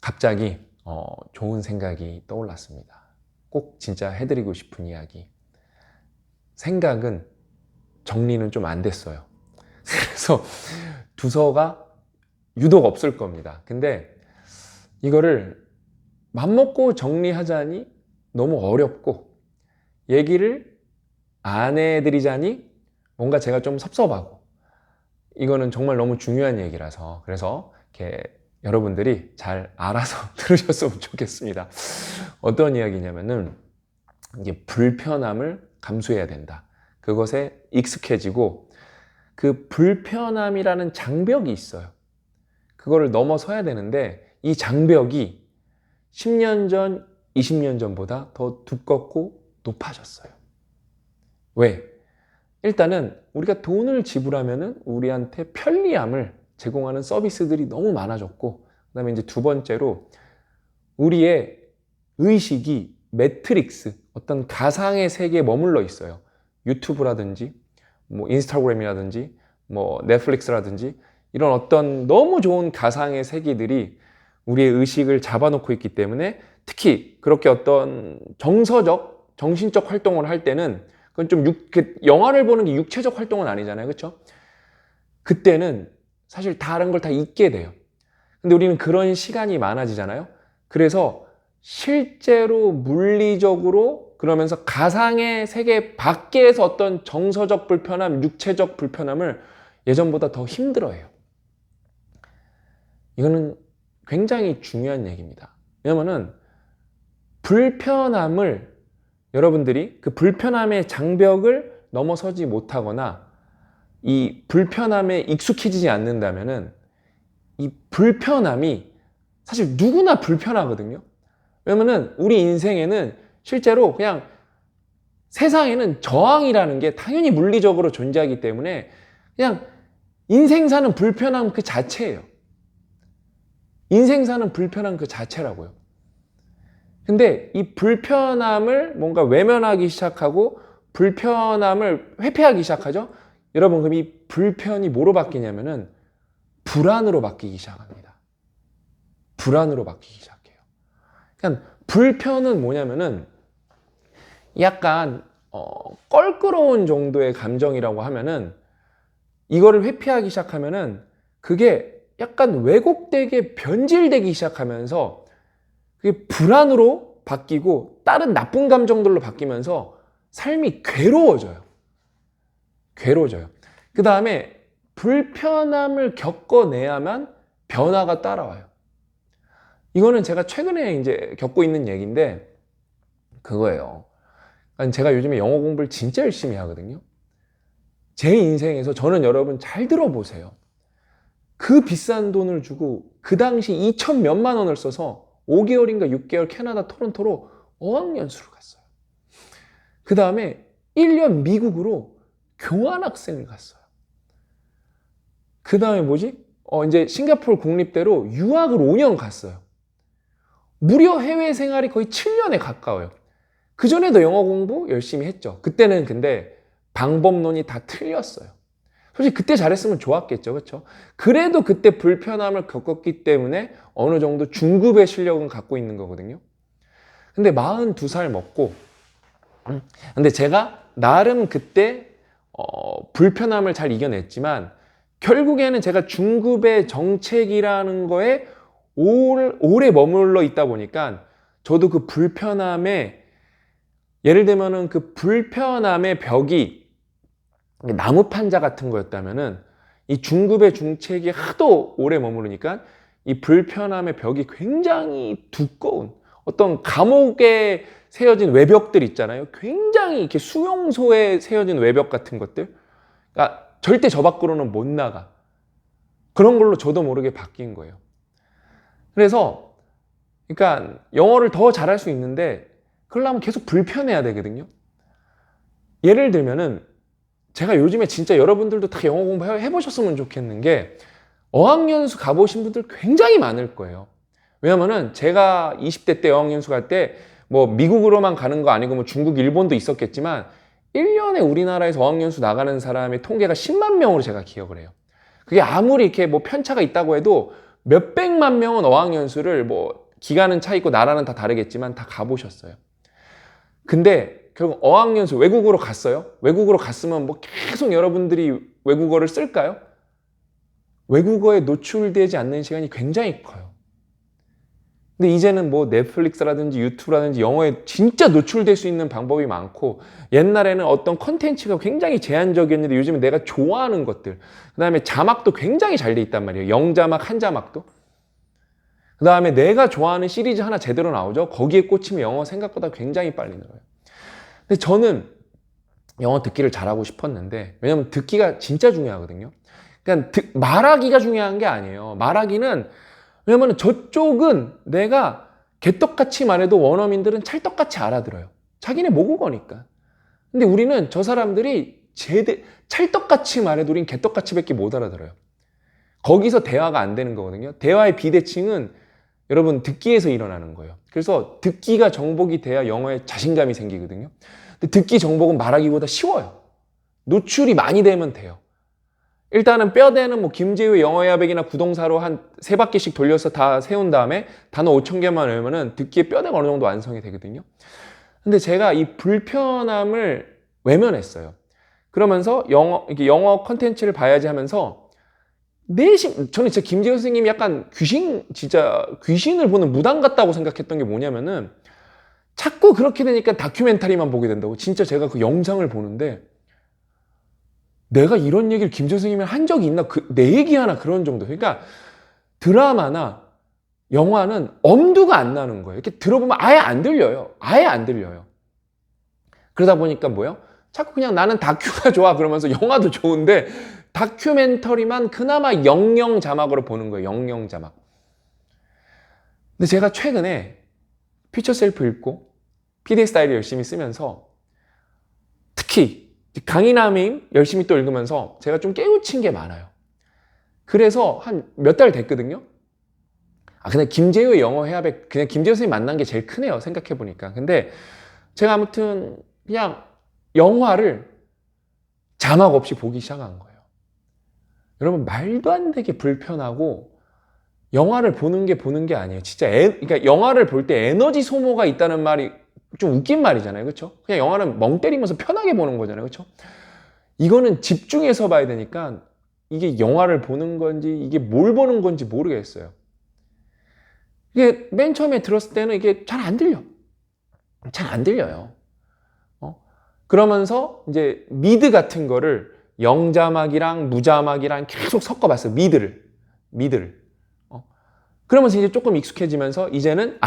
갑자기 좋은 생각이 떠올랐습니다. 꼭 진짜 해드리고 싶은 이야기. 생각은 정리는 좀 안 됐어요. 그래서 두서가 유독 없을 겁니다. 근데 이거를 맘먹고 정리하자니 너무 어렵고, 얘기를 안 해드리자니 뭔가 제가 좀 섭섭하고, 이거는 정말 너무 중요한 얘기라서, 그래서 이렇게 여러분들이 잘 알아서 들으셨으면 좋겠습니다. 어떤 이야기냐면은, 이게 불편함을 감수해야 된다. 그것에 익숙해지고, 그 불편함이라는 장벽이 있어요. 그거를 넘어서야 되는데, 이 장벽이 10년 전, 20년 전보다 더 두껍고 높아졌어요. 왜? 일단은 우리가 돈을 지불하면은 우리한테 편리함을 제공하는 서비스들이 너무 많아졌고, 그 다음에 이제 두 번째로 우리의 의식이 매트릭스, 어떤 가상의 세계에 머물러 있어요. 유튜브라든지 뭐 인스타그램이라든지 뭐 넷플릭스라든지 이런 어떤 너무 좋은 가상의 세계들이 우리의 의식을 잡아놓고 있기 때문에, 특히 그렇게 어떤 정서적, 정신적 활동을 할 때는, 그건 좀 영화를 보는 게 육체적 활동은 아니잖아요. 그렇죠? 그때는 사실 다른 걸 다 잊게 돼요. 근데 우리는 그런 시간이 많아지잖아요. 그래서 실제로 물리적으로, 그러면서 가상의 세계 밖에서 어떤 정서적 불편함, 육체적 불편함을 예전보다 더 힘들어해요. 이거는 굉장히 중요한 얘기입니다. 왜냐면은 불편함을, 여러분들이 그 불편함의 장벽을 넘어서지 못하거나 이 불편함에 익숙해지지 않는다면은, 이 불편함이 사실 누구나 불편하거든요. 왜냐면은 우리 인생에는 실제로 그냥, 세상에는 저항이라는 게 당연히 물리적으로 존재하기 때문에 그냥 인생 사는 불편함 그 자체예요. 인생 사는 불편함 그 자체라고요. 근데 이 불편함을 뭔가 외면하기 시작하고 불편함을 회피하기 시작하죠. 여러분, 그럼 이 불편이 뭐로 바뀌냐면은 불안으로 바뀌기 시작합니다. 불안으로 바뀌기 시작해요. 그러니까 불편은 뭐냐면은 약간 껄끄러운 정도의 감정이라고 하면은, 이거를 회피하기 시작하면은 그게 약간 왜곡되게 변질되기 시작하면서 그게 불안으로 바뀌고 다른 나쁜 감정들로 바뀌면서 삶이 괴로워져요. 괴로워져요. 그 다음에 불편함을 겪어내야만 변화가 따라와요. 이거는 제가 최근에 이제 겪고 있는 얘기인데, 그거예요. 아니, 제가 요즘에 영어 공부를 진짜 열심히 하거든요. 제 인생에서, 저는 여러분 잘 들어보세요. 그 비싼 돈을 주고 그 당시 2천 몇만 원을 써서 5개월인가 6개월 캐나다 토론토로 어학연수를 갔어요. 그 다음에 1년 미국으로 교환학생을 갔어요. 그 다음에 뭐지? 이제 싱가포르 국립대로 유학을 5년 갔어요. 무려 해외 생활이 거의 7년에 가까워요. 그전에도 영어 공부 열심히 했죠. 그때는 근데 방법론이 다 틀렸어요. 솔직히 그때 잘했으면 좋았겠죠. 그렇죠? 그래도 그때 불편함을 겪었기 때문에 어느 정도 중급의 실력은 갖고 있는 거거든요. 근데 42살 먹고, 근데 제가 나름 그때 불편함을 잘 이겨냈지만, 결국에는 제가 중급의 정책이라는 거에 오래 머물러 있다 보니까 저도 그 불편함에, 예를 들면은 그 불편함의 벽이 나무 판자 같은 거였다면은, 이 중급의 중책이 하도 오래 머무르니까 이 불편함의 벽이 굉장히 두꺼운, 어떤 감옥에 세워진 외벽들 있잖아요. 굉장히 이렇게 수용소에 세워진 외벽 같은 것들. 그러니까 절대 저 밖으로는 못 나가. 그런 걸로 저도 모르게 바뀐 거예요. 그래서 그러니까 영어를 더 잘할 수 있는데, 그러려면 계속 불편해야 되거든요. 예를 들면은, 제가 요즘에 진짜 여러분들도 다 영어 공부 해보셨으면 좋겠는 게, 어학연수 가보신 분들 굉장히 많을 거예요. 왜냐면은 제가 20대 때 어학연수 갈 때 뭐 미국으로만 가는 거 아니고 뭐 중국, 일본도 있었겠지만 1년에 우리나라에서 어학연수 나가는 사람의 통계가 10만 명으로 제가 기억을 해요. 그게 아무리 이렇게 뭐 편차가 있다고 해도 몇백만 명은 어학연수를 뭐 기간은 차 있고 나라는 다 다르겠지만 다 가보셨어요. 근데 결국 어학연수 외국으로 갔어요? 외국으로 갔으면 뭐 계속 여러분들이 외국어를 쓸까요? 외국어에 노출되지 않는 시간이 굉장히 커요. 근데 이제는 뭐 넷플릭스라든지 유튜브라든지 영어에 진짜 노출될 수 있는 방법이 많고, 옛날에는 어떤 컨텐츠가 굉장히 제한적이었는데 요즘은 내가 좋아하는 것들, 그 다음에 자막도 굉장히 잘 돼 있단 말이에요. 영자막, 한자막도. 그 다음에 내가 좋아하는 시리즈 하나 제대로 나오죠. 거기에 꽂히면 영어 생각보다 굉장히 빨리 늘어요. 근데 저는 영어 듣기를 잘하고 싶었는데, 왜냐면 듣기가 진짜 중요하거든요. 그러니까 말하기가 중요한 게 아니에요. 말하기는, 왜냐면 저쪽은 내가 개떡같이 말해도 원어민들은 찰떡같이 알아들어요. 자기네 모국어니까. 근데 우리는 저 사람들이 찰떡같이 말해도 우린 개떡같이 밖에 못 알아들어요. 거기서 대화가 안 되는 거거든요. 대화의 비대칭은 여러분 듣기에서 일어나는 거예요. 그래서 듣기가 정복이 돼야 영어에 자신감이 생기거든요. 근데 듣기 정복은 말하기보다 쉬워요. 노출이 많이 되면 돼요. 일단은 뼈대는 뭐 김재우의 영어야백이나 구동사로 한 3바퀴씩 돌려서 다 세운 다음에 단어 5,000개만 외우면은 듣기에 뼈대가 어느 정도 완성이 되거든요. 근데 제가 이 불편함을 외면했어요. 그러면서 영어 컨텐츠를 봐야지 하면서 저는 진짜 김재우 선생님이 약간 진짜 귀신을 보는 무당 같다고 생각했던 게 뭐냐면은, 자꾸 그렇게 되니까 다큐멘터리만 보게 된다고. 진짜 제가 그 영상을 보는데 내가 이런 얘기를 김재우 선생님이 한 적이 있나? 내 얘기하나? 그런 정도. 그러니까 드라마나 영화는 엄두가 안 나는 거예요. 이렇게 들어보면 아예 안 들려요. 아예 안 들려요. 그러다 보니까 뭐예요? 자꾸 그냥 나는 다큐가 좋아 그러면서, 영화도 좋은데 다큐멘터리만 그나마 영영 자막으로 보는 거예요. 영영 자막. 근데 제가 최근에 퓨처 셀프 읽고 PD 스타일을 열심히 쓰면서, 특히 강인함임 열심히 또 읽으면서 제가 좀 깨우친 게 많아요. 그래서 한 몇 달 됐거든요. 근데 김재우의 영어 회화백, 그냥 김재우 선생님 만난 게 제일 크네요. 생각해보니까. 근데 제가 아무튼 그냥 영화를 자막 없이 보기 시작한 거예요. 여러분, 말도 안 되게 불편하고, 영화를 보는 게 아니에요. 진짜 그러니까 영화를 볼 때 에너지 소모가 있다는 말이 좀 웃긴 말이잖아요. 그렇죠? 그냥 영화는 멍 때리면서 편하게 보는 거잖아요. 그렇죠? 이거는 집중해서 봐야 되니까 이게 영화를 보는 건지 이게 뭘 보는 건지 모르겠어요. 이게 맨 처음에 들었을 때는 이게 잘 안 들려. 잘 안 들려요. 그러면서 이제 미드 같은 거를 영자막이랑 무자막이랑 계속 섞어봤어요. 미드를. 그러면서 이제 조금 익숙해지면서, 이제는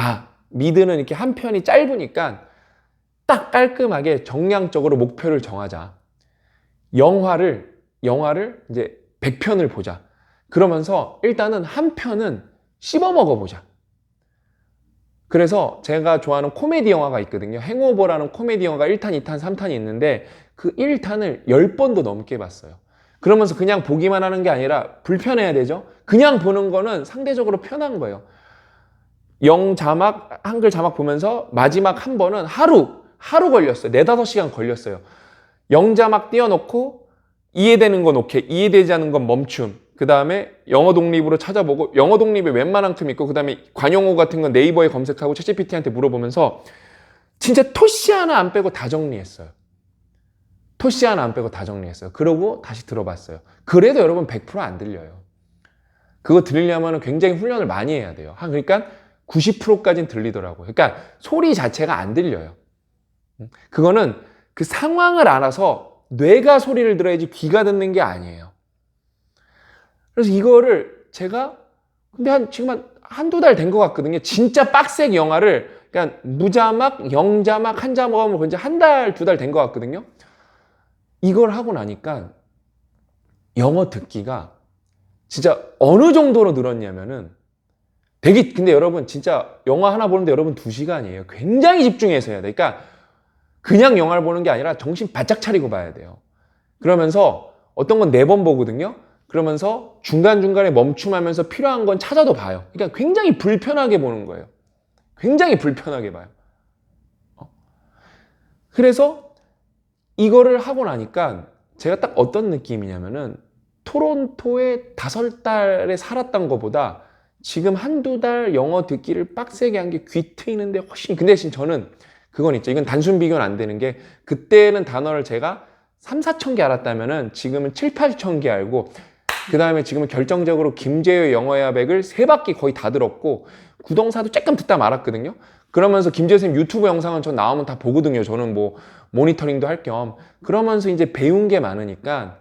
미드는 이렇게 한 편이 짧으니까 딱 깔끔하게 정량적으로 목표를 정하자. 영화를 이제 100편을 보자. 그러면서 일단은 한 편은 씹어 먹어보자. 그래서 제가 좋아하는 코미디 영화가 있거든요. 행오버라는 코미디 영화가 1탄, 2탄, 3탄이 있는데 그 1탄을 10번도 넘게 봤어요. 그러면서 그냥 보기만 하는 게 아니라 불편해야 되죠. 그냥 보는 거는 상대적으로 편한 거예요. 영자막, 한글 자막 보면서 마지막 한 번은 하루 걸렸어요. 4-5시간 걸렸어요. 영자막 띄워놓고 이해되는 건 오케이, 이해되지 않는 건 멈춤. 그 다음에 영어 독립으로 찾아보고, 영어 독립이 웬만한큼 있고, 그 다음에 관용어 같은 건 네이버에 검색하고 챗GPT한테 물어보면서 진짜 토시 하나 안 빼고 다 정리했어요. 토시 하나 안 빼고 다 정리했어요. 그러고 다시 들어봤어요. 그래도 여러분 100%안 들려요. 그거 들으려면 굉장히 훈련을 많이 해야 돼요. 그러니까 90%까지는 들리더라고요. 그러니까 소리 자체가 안 들려요. 그거는 그 상황을 알아서 뇌가 소리를 들어야지 귀가 듣는 게 아니에요. 그래서 이거를 제가 근데 지금 한두 달 된 것 같거든요. 진짜 빡세게 영화를, 그러니까 무자막, 영자막, 한자막을 본 지 한 달, 2달 된 것 같거든요. 이걸 하고 나니까 영어 듣기가 진짜 어느 정도로 늘었냐면은, 근데 여러분 진짜 영화 하나 보는데 여러분 2시간이에요. 굉장히 집중해서 해야 돼. 그러니까 그냥 영화를 보는 게 아니라 정신 바짝 차리고 봐야 돼요. 그러면서 어떤 건 4번 보거든요. 그러면서 중간중간에 멈춤하면서 필요한 건 찾아도 봐요. 그러니까 굉장히 불편하게 보는 거예요. 굉장히 불편하게 봐요. 그래서 이거를 하고 나니까 제가 딱 어떤 느낌이냐면은, 토론토에 5달에 살았던 것보다 지금 한두 달 영어 듣기를 빡세게 한 게 귀 트이는데 훨씬, 근데 대신 저는 그건 있죠. 이건 단순 비교는 안 되는 게, 그때는 단어를 제가 3, 4천 개 알았다면은 지금은 7, 8천 개 알고, 그 다음에 지금은 결정적으로 김재효의 영어의 백을 3바퀴 거의 다 들었고, 구동사도 조금 듣다 말았거든요. 그러면서 김재효 선생님 유튜브 영상은 전 나오면 다 보거든요. 저는 뭐 모니터링도 할 겸. 그러면서 이제 배운 게 많으니까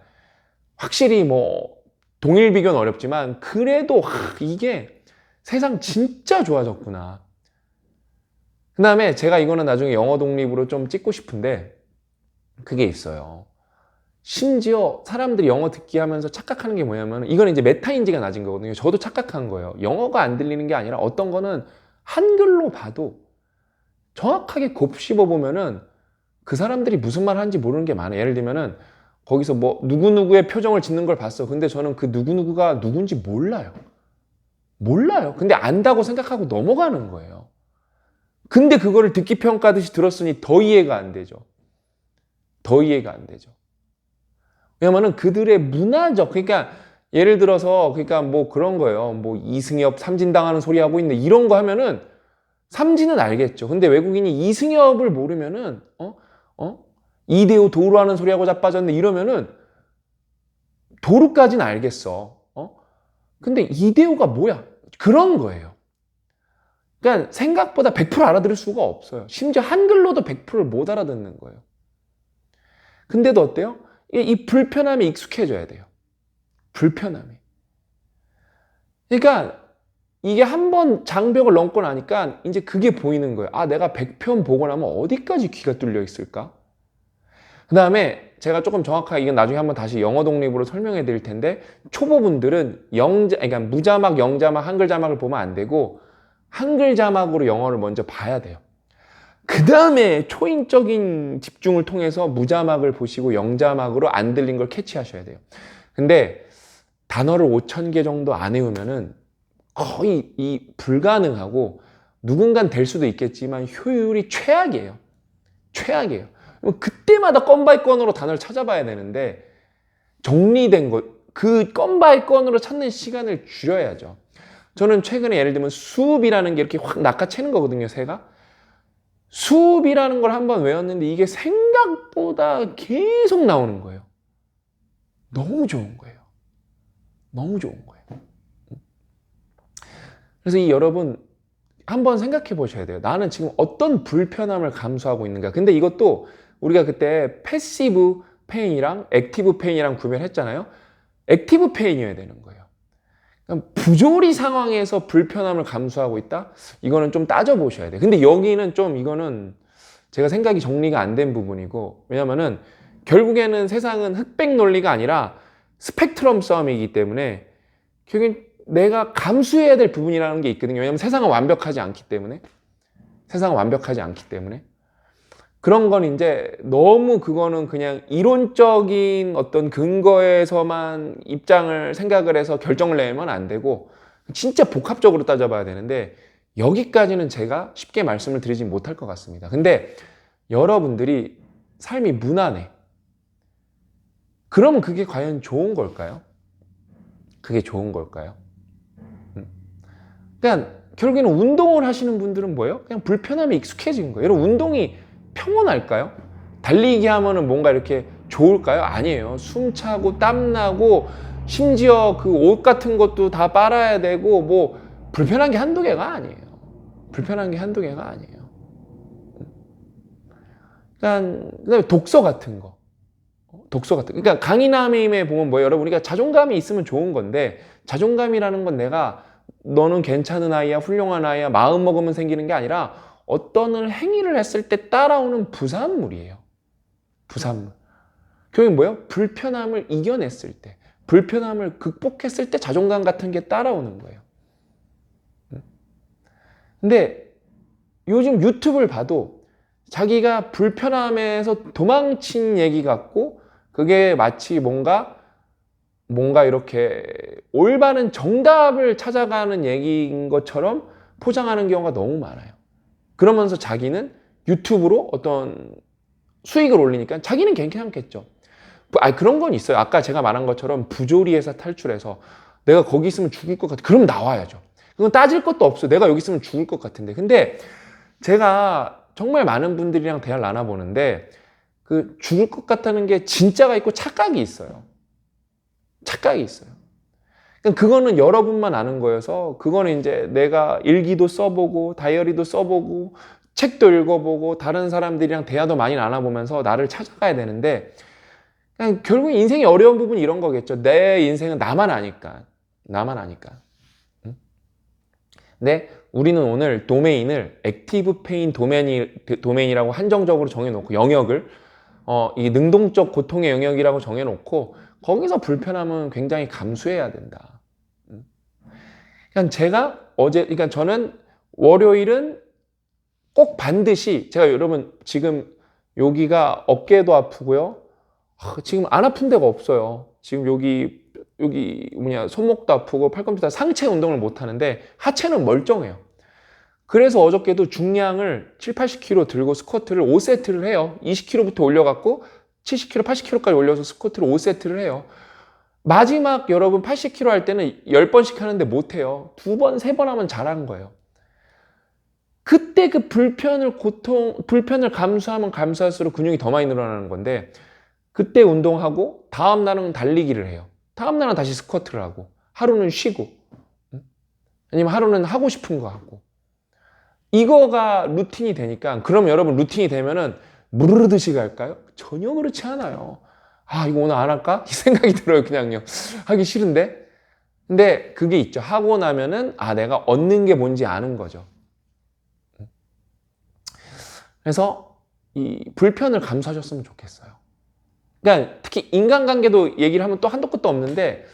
확실히 뭐 동일 비교는 어렵지만 그래도 이게 세상 진짜 좋아졌구나. 그 다음에 제가 이거는 나중에 영어 독립으로 좀 찍고 싶은데, 그게 있어요. 심지어 사람들이 영어 듣기 하면서 착각하는 게 뭐냐면, 이건 이제 메타인지가 낮은 거거든요. 저도 착각한 거예요. 영어가 안 들리는 게 아니라 어떤 거는 한글로 봐도 정확하게 곱씹어 보면은 그 사람들이 무슨 말 하는지 모르는 게 많아요. 예를 들면은 거기서 뭐 누구누구의 표정을 짓는 걸 봤어. 근데 저는 그 누구누구가 누군지 몰라요. 몰라요. 근데 안다고 생각하고 넘어가는 거예요. 근데 그거를 듣기 평가듯이 들었으니 더 이해가 안 되죠. 더 이해가 안 되죠. 왜냐면은 그들의 문화적, 그러니까 예를 들어서, 그러니까 뭐 그런 거예요. 뭐 이승엽 삼진당하는 소리 하고 있네, 이런 거 하면은 삼진은 알겠죠. 근데 외국인이 이승엽을 모르면은 이대호 도루하는 소리 하고 자빠졌네 이러면은 도루까지는 알겠어. 근데 이대호가 뭐야? 그런 거예요. 그러니까 생각보다 100% 알아들을 수가 없어요. 심지어 한글로도 100%를 못 알아듣는 거예요. 근데도 어때요? 이 불편함에 익숙해져야 돼요. 불편함이. 그러니까 이게 한번 장벽을 넘고 나니까 이제 그게 보이는 거예요. 아, 내가 100편 보고 나면 어디까지 귀가 뚫려 있을까? 그 다음에 제가 조금 정확하게, 이건 나중에 한번 다시 영어 독립으로 설명해 드릴 텐데, 초보분들은 그러니까 무자막, 영자막, 한글 자막을 보면 안 되고 한글 자막으로 영어를 먼저 봐야 돼요. 그 다음에 초인적인 집중을 통해서 무자막을 보시고 영자막으로 안 들린 걸 캐치하셔야 돼요. 근데 단어를 5,000개 정도 안 외우면은 거의 불가능하고, 누군간 될 수도 있겠지만 효율이 최악이에요. 최악이에요. 그때마다 건 바이 건으로 단어를 찾아봐야 되는데, 정리된 그 건 바이 건으로 찾는 시간을 줄여야죠. 저는 최근에 예를 들면 수읍이라는 게 이렇게 확 낚아채는 거거든요, 새가. 수읍이라는 걸 한번 외웠는데 이게 생각보다 계속 나오는 거예요. 너무 좋은 거예요. 너무 좋은 거예요. 그래서 여러분 한번 생각해 보셔야 돼요. 나는 지금 어떤 불편함을 감수하고 있는가. 근데 이것도 우리가 그때 패시브 페인이랑 액티브 페인이랑 구별을 했잖아요. 액티브 페인이어야 되는 거예요. 부조리 상황에서 불편함을 감수하고 있다? 이거는 좀 따져보셔야 돼요. 근데 여기는 좀, 이거는 제가 생각이 정리가 안 된 부분이고, 왜냐면은 결국에는 세상은 흑백 논리가 아니라 스펙트럼 싸움이기 때문에 결국엔 내가 감수해야 될 부분이라는 게 있거든요. 왜냐면 세상은 완벽하지 않기 때문에. 세상은 완벽하지 않기 때문에. 그런 건 이제 너무, 그거는 그냥 이론적인 어떤 근거에서만 입장을, 생각을 해서 결정을 내면 안 되고 진짜 복합적으로 따져봐야 되는데, 여기까지는 제가 쉽게 말씀을 드리지 못할 것 같습니다. 근데 여러분들이 삶이 무난해. 그러면 그게 과연 좋은 걸까요? 그게 좋은 걸까요? 그러니까 결국에는 운동을 하시는 분들은 뭐예요? 그냥 불편함에 익숙해진 거예요. 여러분, 운동이 평온할까요? 달리기 하면은 뭔가 이렇게 좋을까요? 아니에요. 숨차고 땀나고 심지어 그 옷 같은 것도 다 빨아야 되고, 뭐 불편한 게 한두 개가 아니에요. 불편한 게 한두 개가 아니에요. 그다음에 독서 같은 거. 독서 같은 거. 그러니까 강인함에 보면 뭐예요? 여러분, 우리가 자존감이 있으면 좋은 건데, 자존감이라는 건 내가 너는 괜찮은 아이야, 훌륭한 아이야, 마음 먹으면 생기는 게 아니라 어떤 행위를 했을 때 따라오는 부산물이에요. 부산물. 결국 뭐예요? 불편함을 이겨냈을 때, 불편함을 극복했을 때 자존감 같은 게 따라오는 거예요. 근데 요즘 유튜브를 봐도 자기가 불편함에서 도망친 얘기 같고, 그게 마치 뭔가 이렇게 올바른 정답을 찾아가는 얘기인 것처럼 포장하는 경우가 너무 많아요. 그러면서 자기는 유튜브로 어떤 수익을 올리니까 자기는 괜찮겠죠. 그런 건 있어요. 아까 제가 말한 것처럼 부조리에서 탈출해서 내가 거기 있으면 죽을 것 같아. 그럼 나와야죠. 그건 따질 것도 없어. 내가 여기 있으면 죽을 것 같은데. 근데 제가 정말 많은 분들이랑 대화를 나눠보는데 그 죽을 것 같다는 게 진짜가 있고 착각이 있어요. 착각이 있어요. 그러니까 그거는 여러분만 아는 거여서 그거는 이제 내가 일기도 써보고 다이어리도 써보고 책도 읽어보고 다른 사람들이랑 대화도 많이 나눠보면서 나를 찾아가야 되는데 그냥 결국 인생의 어려운 부분이 이런 거겠죠. 내 인생은 나만 아니까. 나만 아니까. 응? 근데 우리는 오늘 도메인을 액티브 페인 도메인이라고 한정적으로 정해놓고 영역을 이 능동적 고통의 영역이라고 정해놓고 거기서 불편함은 굉장히 감수해야 된다. 그러니까 제가 그러니까 저는 월요일은 꼭 반드시 제가 여러분 지금 여기가 어깨도 아프고요. 지금 안 아픈 데가 없어요. 지금 여기 손목도 아프고 팔꿈치도 상체 운동을 못 하는데 하체는 멀쩡해요. 그래서 어저께도 중량을 7, 80kg 들고 스쿼트를 5세트를 해요. 20kg부터 올려갖고 70kg, 80kg까지 올려서 스쿼트를 5세트를 해요. 마지막 여러분 80kg 할 때는 10번씩 하는데 못해요. 2번, 3번 하면 잘한 거예요. 그때 그 불편을 감수하면 감수할수록 근육이 더 많이 늘어나는 건데 그때 운동하고 다음 날은 달리기를 해요. 다음 날은 다시 스쿼트를 하고 하루는 쉬고 아니면 하루는 하고 싶은 거 하고 이거가 루틴이 되니까 그럼 여러분 루틴이 되면은 무르르듯이 갈까요? 전혀 그렇지 않아요. 아 이거 오늘 안 할까? 이 생각이 들어요. 그냥요. 하기 싫은데 근데 그게 있죠. 하고 나면은 내가 얻는 게 뭔지 아는 거죠. 그래서 이 불편을 감수하셨으면 좋겠어요. 그러니까 특히 인간관계도 얘기를 하면 또 한도 끝도 없는데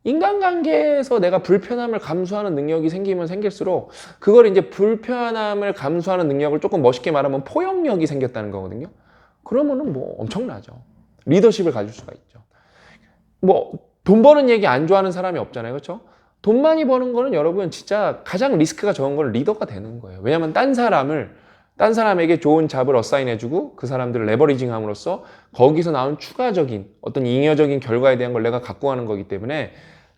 인간관계에서 내가 불편함을 감수하는 능력이 생기면 생길수록 그걸 이제 불편함을 감수하는 능력을 조금 멋있게 말하면 포용력이 생겼다는 거거든요. 그러면은 뭐 엄청나죠. 리더십을 가질 수가 있죠. 뭐 돈 버는 얘기 안 좋아하는 사람이 없잖아요. 그렇죠? 돈 많이 버는 거는 여러분 진짜 가장 리스크가 적은 건 리더가 되는 거예요. 왜냐하면 딴 사람에게 좋은 잡을 어사인해주고 그 사람들을 레버리징함으로써 거기서 나온 추가적인 어떤 잉여적인 결과에 대한 걸 내가 갖고 가는 거기 때문에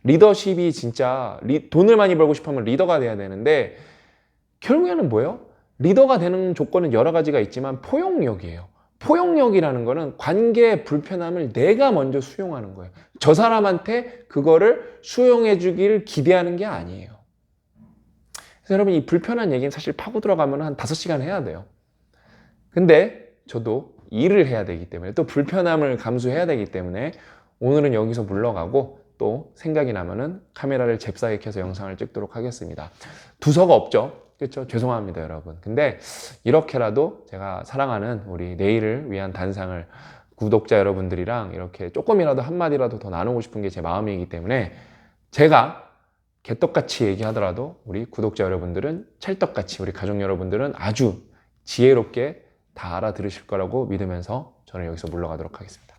리더십이 진짜 돈을 많이 벌고 싶으면 리더가 돼야 되는데 결국에는 뭐예요? 리더가 되는 조건은 여러 가지가 있지만 포용력이에요. 포용력이라는 거는 관계의 불편함을 내가 먼저 수용하는 거예요. 저 사람한테 그거를 수용해 주기를 기대하는 게 아니에요. 그래서 여러분 이 불편한 얘기는 사실 파고 들어가면 한 5시간 해야 돼요. 근데 저도 일을 해야 되기 때문에 또 불편함을 감수해야 되기 때문에 오늘은 여기서 물러가고 또 생각이 나면은 카메라를 잽싸게 켜서 영상을 찍도록 하겠습니다. 두서가 없죠. 그렇죠? 죄송합니다, 여러분. 근데 이렇게라도 제가 사랑하는 우리 내일을 위한 단상을 구독자 여러분들이랑 이렇게 조금이라도 한마디라도 더 나누고 싶은 게 제 마음이기 때문에 제가 개떡같이 얘기하더라도 우리 구독자 여러분들은 찰떡같이 우리 가족 여러분들은 아주 지혜롭게 다 알아들으실 거라고 믿으면서 저는 여기서 물러가도록 하겠습니다.